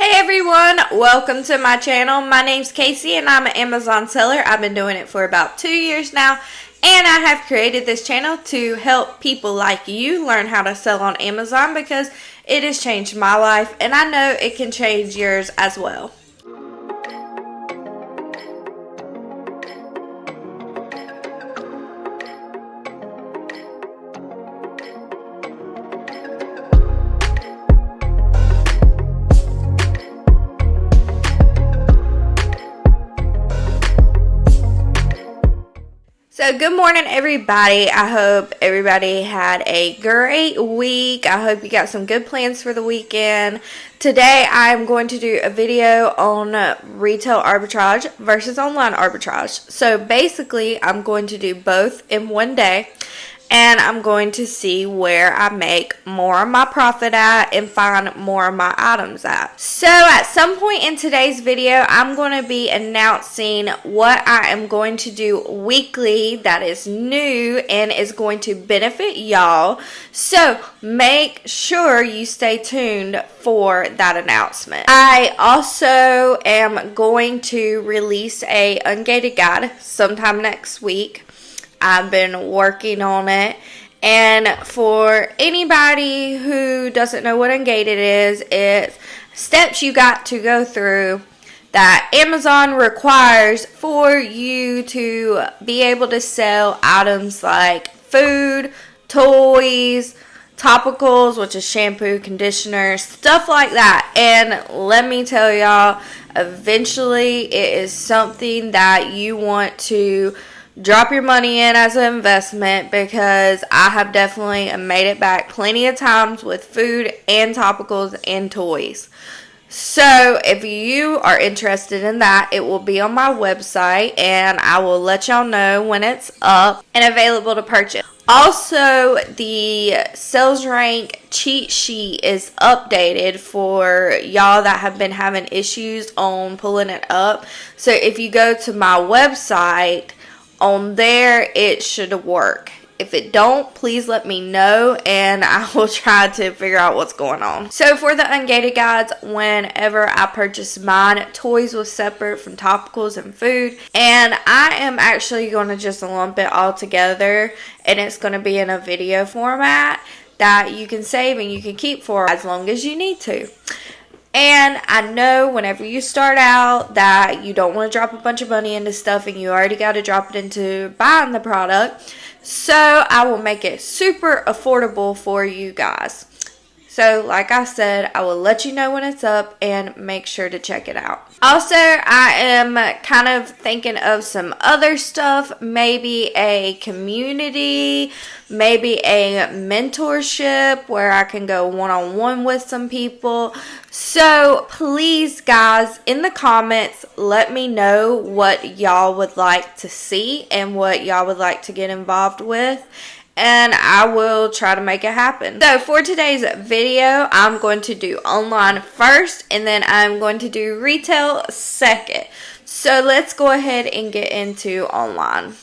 Hey everyone, welcome to my channel. My name's Casey and I'm an Amazon seller. I've been doing it for about 2 years now, and I have created this channel to help people like you learn how to sell on Amazon because it has changed my life and I know it can change yours as well. So good morning everybody. I hope everybody had a great week. I hope you got some good plans for the weekend. Today I'm going to do a video on retail arbitrage versus online arbitrage. So basically I'm going to do both in one day. And I'm going to see where I make more of my profit at and find more of my items at. So at some point in today's video, I'm going to be announcing what I am going to do weekly that is new and is going to benefit y'all. So make sure you stay tuned for that announcement. I also am going to release a ungated guide sometime next week. I've been working on it, and for anybody who doesn't know what ungated is, it's steps you got to go through that Amazon requires for you to be able to sell items like food, toys, topicals, which is shampoo, conditioner, stuff like that. And let me tell y'all, eventually it is something that you want to drop your money in as an investment, because I have definitely made it back plenty of times with food and topicals and toys. So if you are interested in that, it will be on my website and I will let y'all know when it's up and available to purchase. Also, the sales rank cheat sheet is updated for y'all that have been having issues on pulling it up. So if you go to my website, on there it should work. If it don't, please let me know and I will try to figure out what's going on. So for the ungated guides, whenever I purchase mine, toys was separate from topicals and food, and I am actually going to just lump it all together, and it's going to be in a video format that you can save and you can keep for as long as you need to. And I know whenever you start out that you don't want to drop a bunch of money into stuff and you already got to drop it into buying the product. So I will make it super affordable for you guys. So like I said, I will let you know when it's up and make sure to check it out. Also, I am kind of thinking of some other stuff, maybe a community, maybe a mentorship where I can go one-on-one with some people. So please guys, in the comments, let me know what y'all would like to see and what y'all would like to get involved with, and I will try to make it happen. So for today's video, I'm going to do online first and then I'm going to do retail second. So let's go ahead and get into online.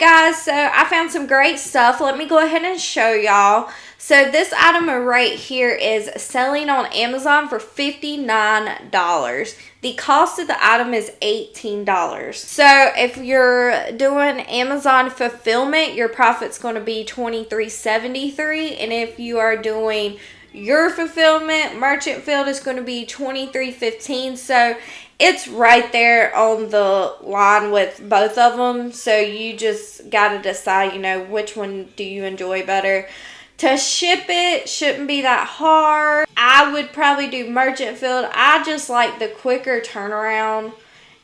Guys, so I found some great stuff. Let me go ahead and show y'all. So this item right here is selling on Amazon for $59. The cost of the item is $18. So if you're doing Amazon fulfillment, your profit's going to be $23.73, and if you are doing your fulfillment, merchant field, is going to be $23.15. So it's right there on the line with both of them. So you just got to decide, which one do you enjoy better. To ship it shouldn't be that hard. I would probably do merchant field. I just like the quicker turnaround.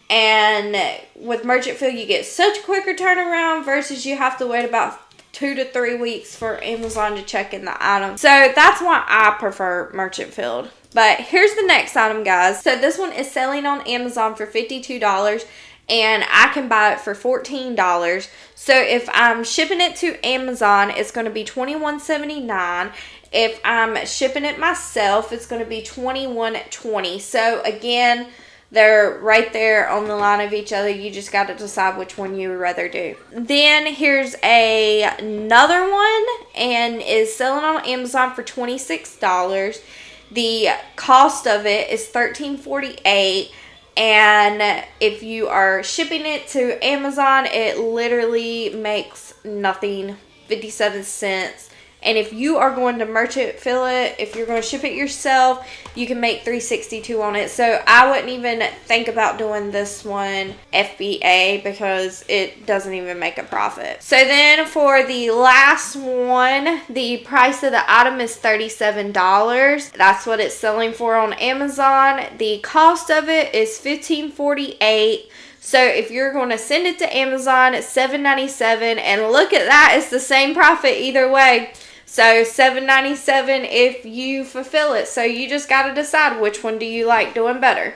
And with merchant field, you get such a quicker turnaround versus you have to wait about 2 to 3 weeks for Amazon to check in the item. So that's why I prefer merchant field. But here's the next item, guys. So this one is selling on Amazon for $52 and I can buy it for $14. So if I'm shipping it to Amazon, it's going to be $21.79. If I'm shipping it myself, it's going to be $21.20. So again, they're right there on the line of each other. You just got to decide which one you would rather do. Then here's another one, and is selling on Amazon for $26. The cost of it is $13.48. And if you are shipping it to Amazon, it literally makes nothing, 57 cents. And if you are going to merchant fill it, if you're going to ship it yourself, you can make $3.62 on it. So I wouldn't even think about doing this one FBA because it doesn't even make a profit. So then for the last one, the price of the item is $37. That's what it's selling for on Amazon. The cost of it is $15.48. So if you're going to send it to Amazon, it's $7.97, and look at that, it's the same profit either way. So $7.97 if you fulfill it. So you just got to decide which one do you like doing better.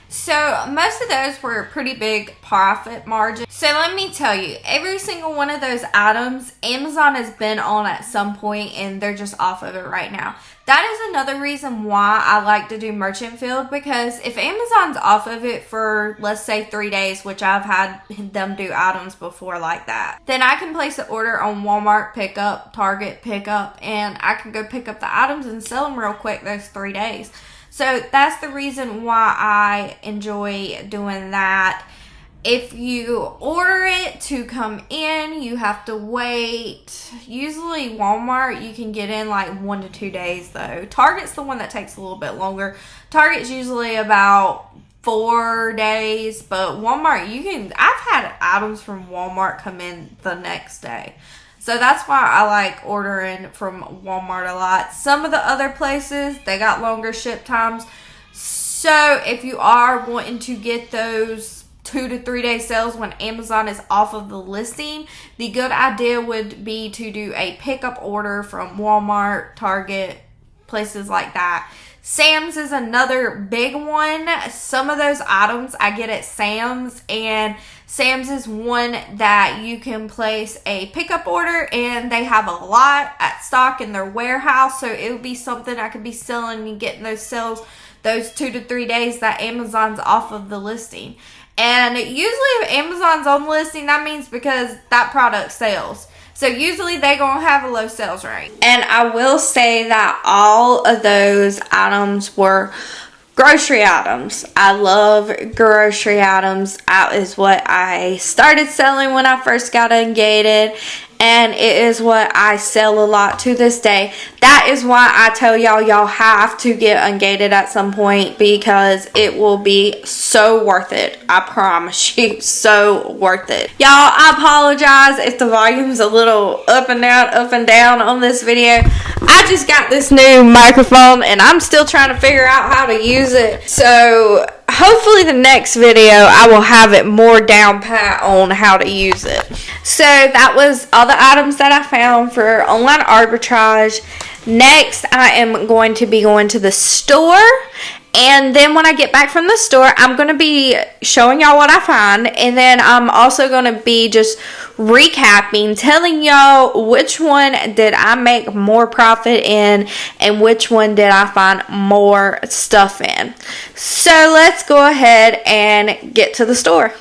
So most of those were pretty big profit margin. So let me tell you, every single one of those items, Amazon has been on at some point and they're just off of it right now. That is another reason why I like to do merchant field, because if Amazon's off of it for, let's say, 3 days, which I've had them do items before like that, then I can place an order on Walmart pickup, Target pickup, and I can go pick up the items and sell them real quick those 3 days. So that's the reason why I enjoy doing that. If you order it to come in, you have to wait. Usually Walmart, you can get in like 1 to 2 days though. Target's the one that takes a little bit longer. Target's usually about 4 days, but Walmart, I've had items from Walmart come in the next day. So that's why I like ordering from Walmart a lot. Some of the other places, they got longer ship times. So if you are wanting to get those 2 to 3 day sales when Amazon is off of the listing, the good idea would be to do a pickup order from Walmart, Target, places like that. Sam's is another big one. Some of those items I get at Sam's, and Sam's is one that you can place a pickup order, and they have a lot at stock in their warehouse, so it would be something I could be selling and getting those sales those 2 to 3 days that Amazon's off of the listing. And usually if Amazon's on the listing, that means because that product sells. So usually they're going to have a low sales rate. And I will say that all of those items were grocery items. I love grocery items. That is what I started selling when I first got ungated. And it is what I sell a lot to this day. That is why I tell y'all have to get ungated at some point, because it will be so worth it. I promise you, so worth it. Y'all, I apologize if the volume's a little up and down on this video. I just got this new microphone and I'm still trying to figure out how to use it. So hopefully the next video I will have it more down pat on how to use it. So that was all the items that I found for online arbitrage. Next, I am going to be going to the store, and then when I get back from the store, I'm going to be showing y'all what I find, and then I'm also going to be just recapping, telling y'all which one did I make more profit in and which one did I find more stuff in. So let's go ahead and get to the store.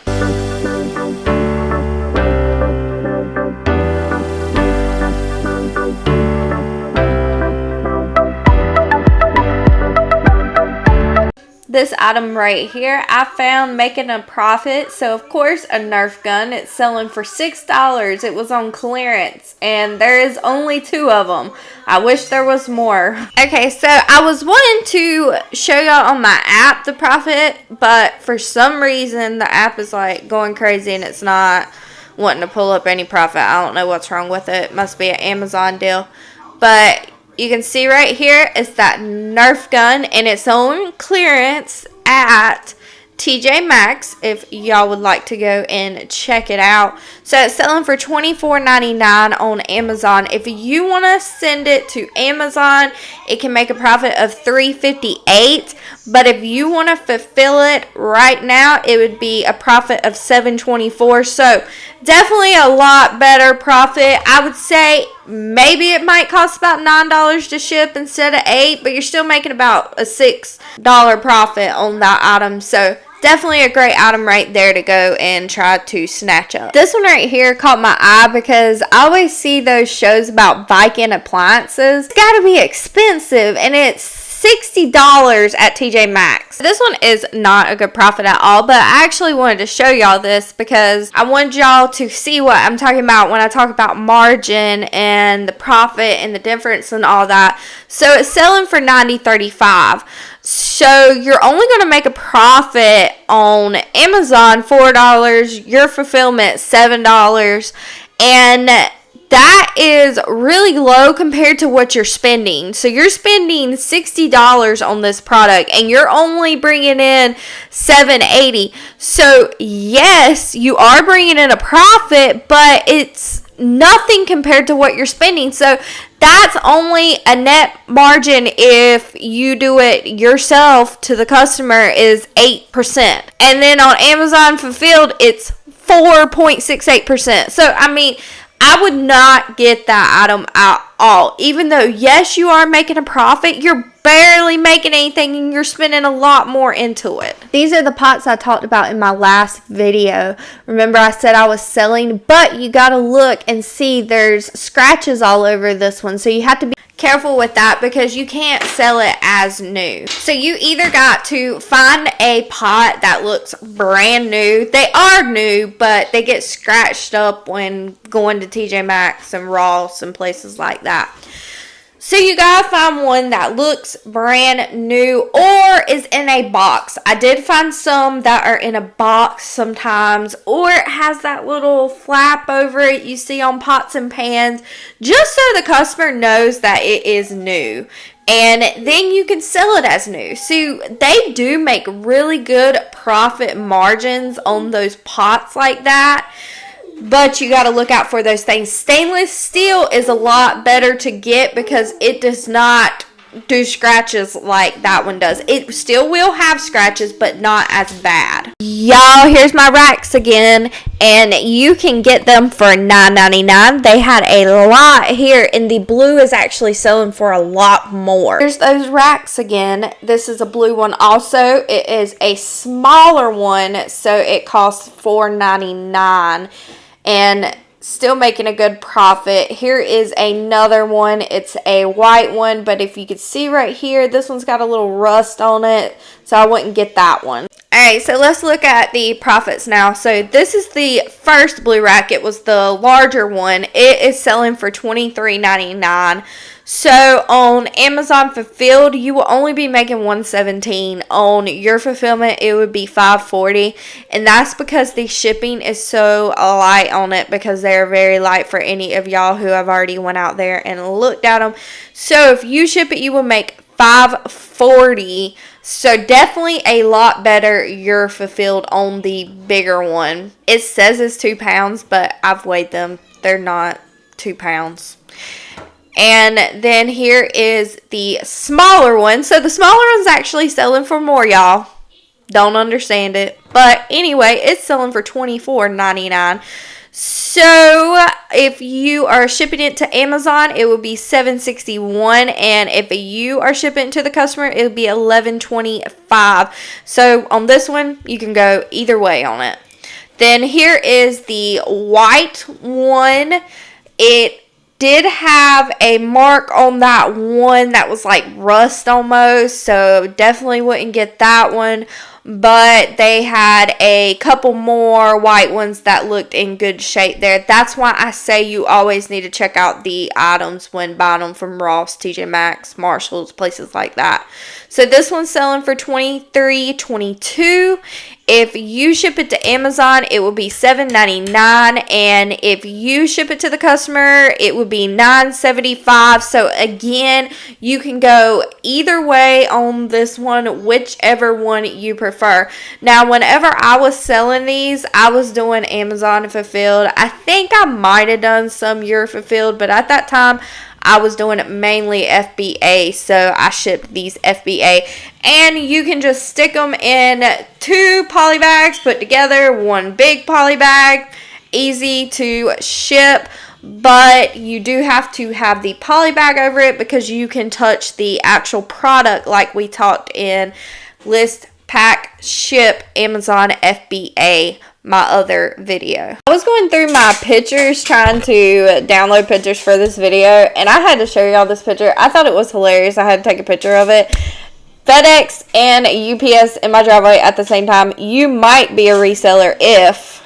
This item right here, I found making a profit. So of course, a Nerf gun. It's selling for $6. It was on clearance, and there is only 2 of them. I wish there was more. Okay, so I was wanting to show y'all on my app the profit, but for some reason the app is like going crazy and it's not wanting to pull up any profit. I don't know what's wrong with it. Must be an Amazon deal. But you can see right here, it's that Nerf gun, and it's on clearance at TJ Maxx if y'all would like to go and check it out. So it's selling for $24.99 on Amazon. If you want to send it to Amazon, it can make a profit of $3.58. But if you want to fulfill it right now, it would be a profit of $7.24. So definitely a lot better profit. I would say maybe it might cost about $9 to ship instead of $8, but you're still making about a $6 profit on that item. So definitely a great item right there to go and try to snatch up. This one right here caught my eye because I always see those shows about Viking appliances. It's got to be expensive, and it's $60 at TJ Maxx. This one is not a good profit at all, but I actually wanted to show y'all this because I wanted y'all to see what I'm talking about when I talk about margin and the profit and the difference and all that. So it's selling for $90.35. So you're only going to make a profit on Amazon $4, your fulfillment $7, and that is really low compared to what you're spending. So you're spending $60 on this product and you're only bringing in $7.80. So yes, you are bringing in a profit, but it's nothing compared to what you're spending. So that's only a net margin if you do it yourself to the customer is 8%. And then on Amazon Fulfilled, it's 4.68%. So, I mean, I would not get that item at all. Even though, yes, you are making a profit, you're barely making anything and you're spending a lot more into it. These are the pots I talked about in my last video. Remember, I said I was selling, but you got to look and see there's scratches all over this one. So you have to be careful with that because you can't sell it as new. So you either got to find a pot that looks brand new. They are new, but they get scratched up when going to TJ Maxx and Ross and places like that. So you gotta find one that looks brand new or is in a box. I did find some that are in a box sometimes, or it has that little flap over it you see on pots and pans, just so the customer knows that it is new. And then you can sell it as new. So they do make really good profit margins on those pots like that. But you got to look out for those things. Stainless steel is a lot better to get because it does not do scratches like that one does. It still will have scratches, but not as bad. Y'all, here's my racks again, and you can get them for $9.99. They had a lot here, and the blue is actually selling for a lot more. Here's those racks again. This is a blue one also. It is a smaller one, so it costs $4.99. And still making a good profit. Here is another one. It's a white one, but if you could see right here, this one's got a little rust on it, so I wouldn't get that one. Alright, so let's look at the profits now. So this is the first blue rack. It was the larger one. It is selling for $23.99. So on Amazon Fulfilled, you will only be making $117. On your fulfillment, it would be $540, and that's because the shipping is so light on it, because they're very light for any of y'all who have already went out there and looked at them. So if you ship it, you will make $540. So definitely a lot better your fulfilled on the bigger one. It says it's 2 pounds, but I've weighed them. They're not 2 pounds. And then here is the smaller one. So the smaller one's actually selling for more, y'all. Don't understand it. But anyway, it's selling for $24.99. So if you are shipping it to Amazon, it would be $7.61, and if you are shipping it to the customer, it would be $11.25. So on this one, you can go either way on it. Then here is the white one. It did have a mark on that one that was like rust almost, so definitely wouldn't get that one. But they had a couple more white ones that looked in good shape there. That's why I say you always need to check out the items when buying them from Ross, TJ Maxx, Marshalls, places like that. So this one's selling for $23.22. If you ship it to Amazon, it will be $7.99, and if you ship it to the customer, it would be $9.75. So again, you can go either way on this one, whichever one you prefer. Now, whenever I was selling these, I was doing Amazon Fulfilled. I think I might have done some Your Fulfilled, but at that time, I was doing it mainly FBA, so I shipped these FBA. And you can just stick them in 2 poly bags put together, 1 big poly bag. Easy to ship. but you do have to have the poly bag over it because you can touch the actual product like we talked in List, Pack, Ship, Amazon FBA, my other video. I was going through my pictures trying to download pictures for this video, and I had to show y'all this picture. I thought it was hilarious. I had to take a picture of it. FedEx and UPS in my driveway at the same time. You might be a reseller if...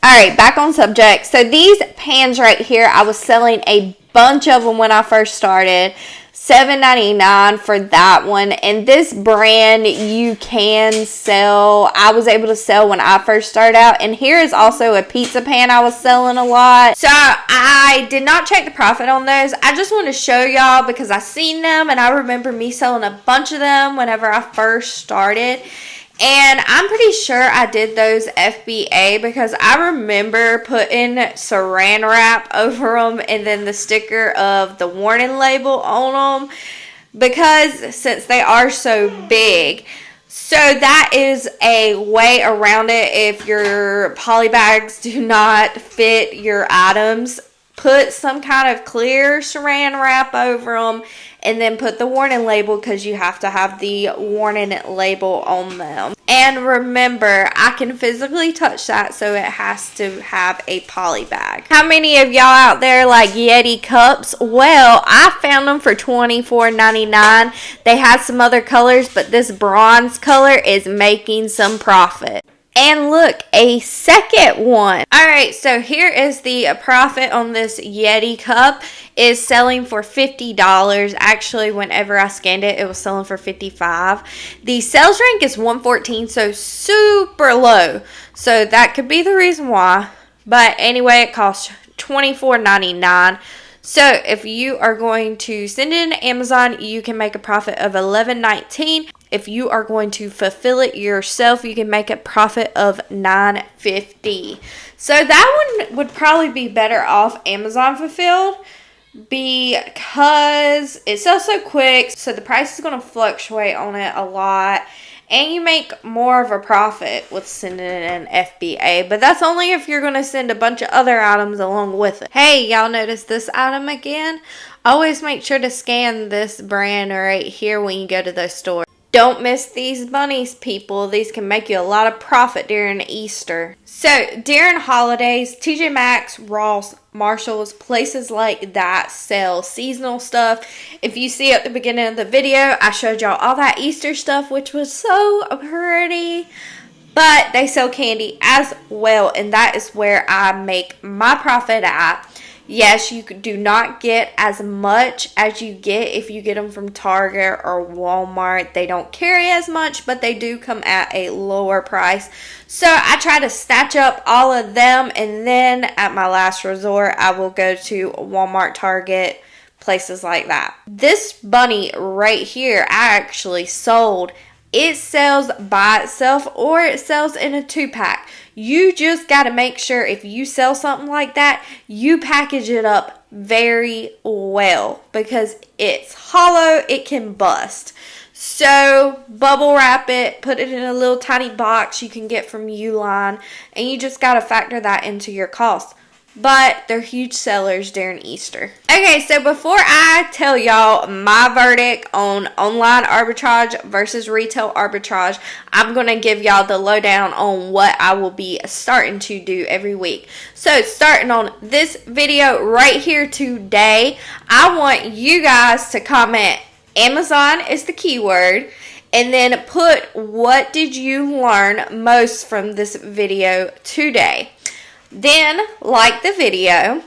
Alright, back on subject. So these pans right here, I was selling a bunch of them when I first started. $7.99 for that one. And this brand you can sell. I was able to sell when I first started out. And here is also a pizza pan I was selling a lot. So I did not check the profit on those. I just want to show y'all because I seen them and I remember me selling a bunch of them whenever I first started. And I'm pretty sure I did those FBA because I remember putting saran wrap over them and then the sticker of the warning label on them because since they are so big. So that is a way around it. If your poly bags do not fit your items, put some kind of clear saran wrap over them and then put the warning label because you have to have the warning label on them. And remember, I can physically touch that, so it has to have a poly bag. How many of y'all out there like Yeti cups? Well, I found them for $24.99. They had some other colors, but this bronze color is making some profit. And look, a second one. Alright, so here is the profit on this Yeti cup. Is selling for $50. Actually, whenever I scanned it, it was selling for $55. The sales rank is 114, so super low. So that could be the reason why. But anyway, it costs $24.99. So if you are going to send it in Amazon, you can make a profit of $11.19. If you are going to fulfill it yourself, you can make a profit of $9.50. So that one would probably be better off Amazon fulfilled because it sells so quick. So the price is going to fluctuate on it a lot. And you make more of a profit with sending it in FBA. But that's only if you're going to send a bunch of other items along with it. Hey, y'all notice this item again? Always make sure to scan this brand right here when you go to the store. Don't miss these bunnies, people. These can make you a lot of profit during Easter. So, during holidays, TJ Maxx, Ross, Marshalls, places like that sell seasonal stuff. If you see at the beginning of the video, I showed y'all all that Easter stuff, which was so pretty. But they sell candy as well, and that is where I make my profit at. Yes, you do not get as much as you get if you get them from Target or Walmart. They don't carry as much, but they do come at a lower price. So I try to snatch up all of them, and then at my last resort, I will go to Walmart, Target, places like that. This bunny right here, I actually sold. It sells by itself or it sells in a 2-pack. You just got to make sure if you sell something like that, you package it up very well because it's hollow, it can bust. So bubble wrap it, put it in a little tiny box you can get from Uline, and you just got to factor that into your cost. But they're huge sellers during Easter. Okay, so before I tell y'all my verdict on online arbitrage versus retail arbitrage, I'm going to give y'all the lowdown on what I will be starting to do every week. So starting on this video right here today, I want you guys to comment Amazon is the keyword, and then put what did you learn most from this video today. Then like the video,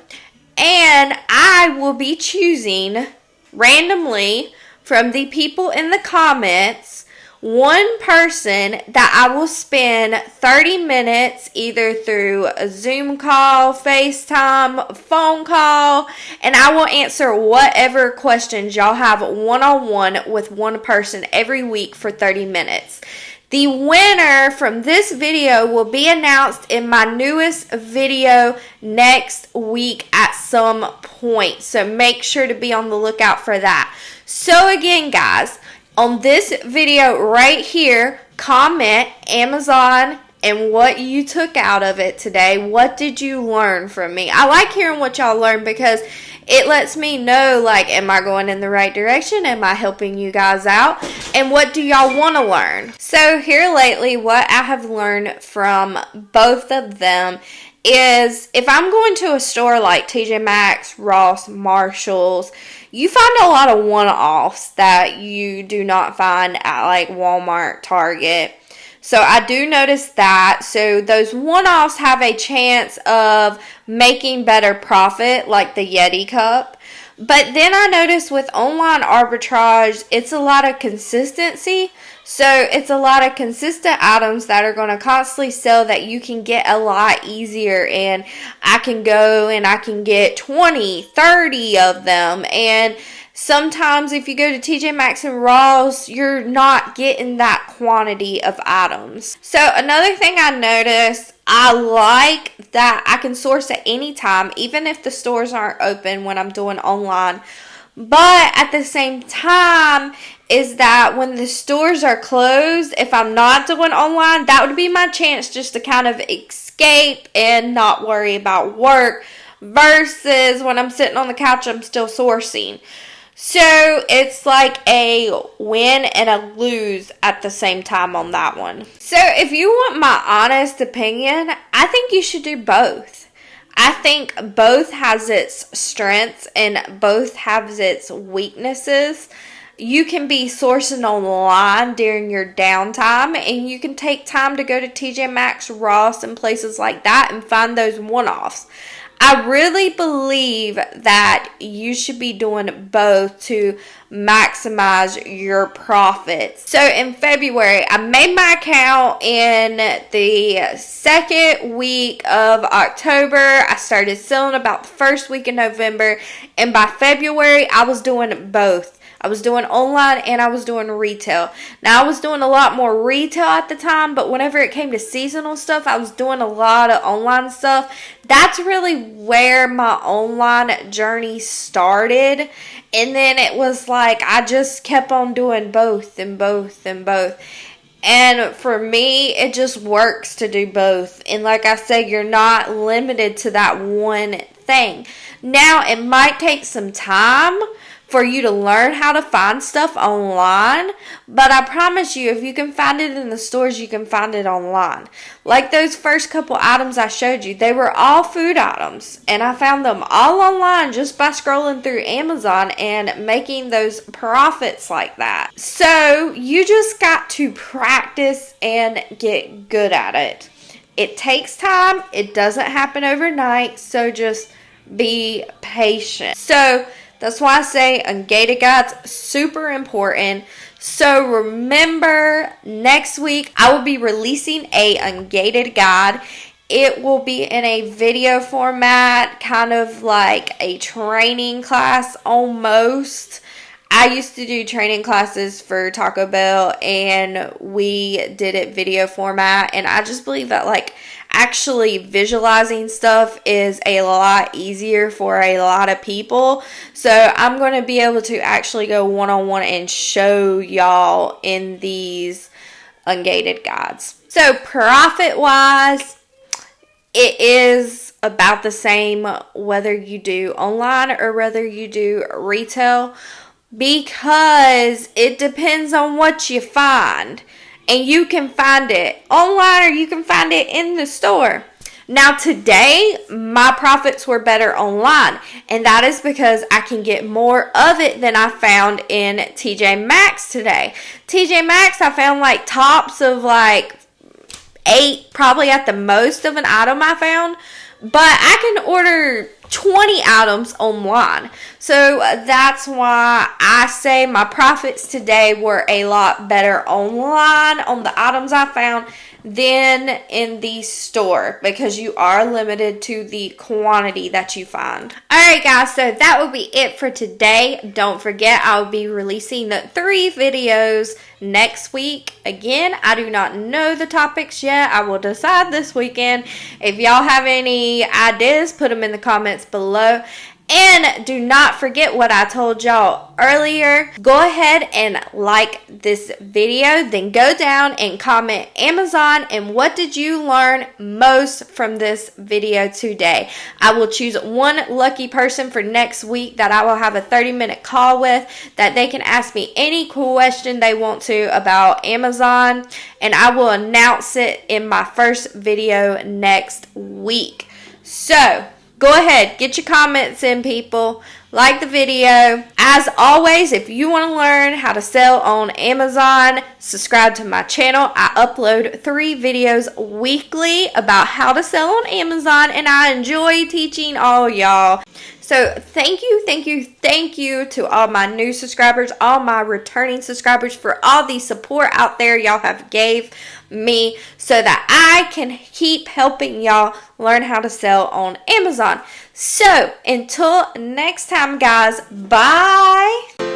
and I will be choosing randomly from the people in the comments one person that I will spend 30 minutes either through a Zoom call, FaceTime, phone call, and I will answer whatever questions y'all have one-on-one with one person every week for 30 minutes. The winner from this video will be announced in my newest video next week at some point. So make sure to be on the lookout for that. So again, guys, on this video right here, comment Amazon and what you took out of it today. What did you learn from me? I like hearing what y'all learned because it lets me know, like, am I going in the right direction? Am I helping you guys out? And what do y'all want to learn? So here lately, what I have learned from both of them is if I'm going to a store like TJ Maxx, Ross, Marshalls, you find a lot of one-offs that you do not find at like Walmart, Target. So I do notice that. So those one-offs have a chance of making better profit, like the Yeti cup. But then I notice with online arbitrage, it's a lot of consistency. So it's a lot of consistent items that are going to constantly sell that you can get a lot easier. And I can go and I can get 20, 30 of them. And sometimes if you go to TJ Maxx and Ross, you're not getting that quantity of items. So another thing I noticed, I like that I can source at any time, even if the stores aren't open when I'm doing online. But at the same time, is that when the stores are closed, if I'm not doing online, that would be my chance just to kind of escape and not worry about work, versus when I'm sitting on the couch, I'm still sourcing. So it's like a win and a lose at the same time on that one. So if you want my honest opinion, I think you should do both. I think both has its strengths and both has its weaknesses. You can be sourcing online during your downtime, and you can take time to go to TJ Maxx, Ross, and places like that and find those one-offs. I really believe that you should be doing both to maximize your profits. So in February, I made my account in the second week of October. I started selling about the first week of November. And by February, I was doing both. I was doing online and I was doing retail. Now, I was doing a lot more retail at the time, but whenever it came to seasonal stuff, I was doing a lot of online stuff. That's really where my online journey started. And then it was like I just kept on doing both and both and both. And for me, it just works to do both. And like I said, you're not limited to that one thing. Now, it might take some time for you to learn how to find stuff online, but I promise you, if you can find it in the stores, you can find it online. Like those first couple items I showed you, they were all food items, and I found them all online just by scrolling through Amazon and making those profits like that. So you just got to practice and get good at it. It takes time. It doesn't happen overnight, so just be patient. So that's why I say ungated guides, super important. So remember, next week I will be releasing a ungated guide. It will be in a video format, kind of like a training class almost. I used to do training classes for Taco Bell, and we did it video format, and I just believe that like actually visualizing stuff is a lot easier for a lot of people. So I'm going to be able to actually go one-on-one and show y'all in these ungated guides. So profit wise, it is about the same whether you do online or whether you do retail, because it depends on what you find. And you can find it online or you can find it in the store. Now today, my profits were better online. And that is because I can get more of it than I found in TJ Maxx today. TJ Maxx, I found like tops of like 8, probably at the most of an item I found. But I can order 20 items online. So that's why I say my profits today were a lot better online on the items I found than in the store, because you are limited to the quantity that you find. Alright guys, so that will be it for today. Don't forget, I'll be releasing 3 videos next week. Again, I do not know the topics yet. I will decide this weekend. If y'all have any ideas, put them in the comments below. And do not forget what I told y'all earlier. Go ahead and like this video, then go down and comment Amazon and what did you learn most from this video today. I will choose one lucky person for next week that I will have a 30-minute call with, that they can ask me any question they want to about Amazon, and I will announce it in my first video next week. So go ahead, get your comments in, people. Like the video. As always, if you want to learn how to sell on Amazon, subscribe to my channel. I upload 3 videos weekly about how to sell on Amazon, and I enjoy teaching all y'all. So thank you to all my new subscribers, all my returning subscribers, for all the support out there y'all have gave me so that I can keep helping y'all learn how to sell on Amazon. So until next time, guys, bye.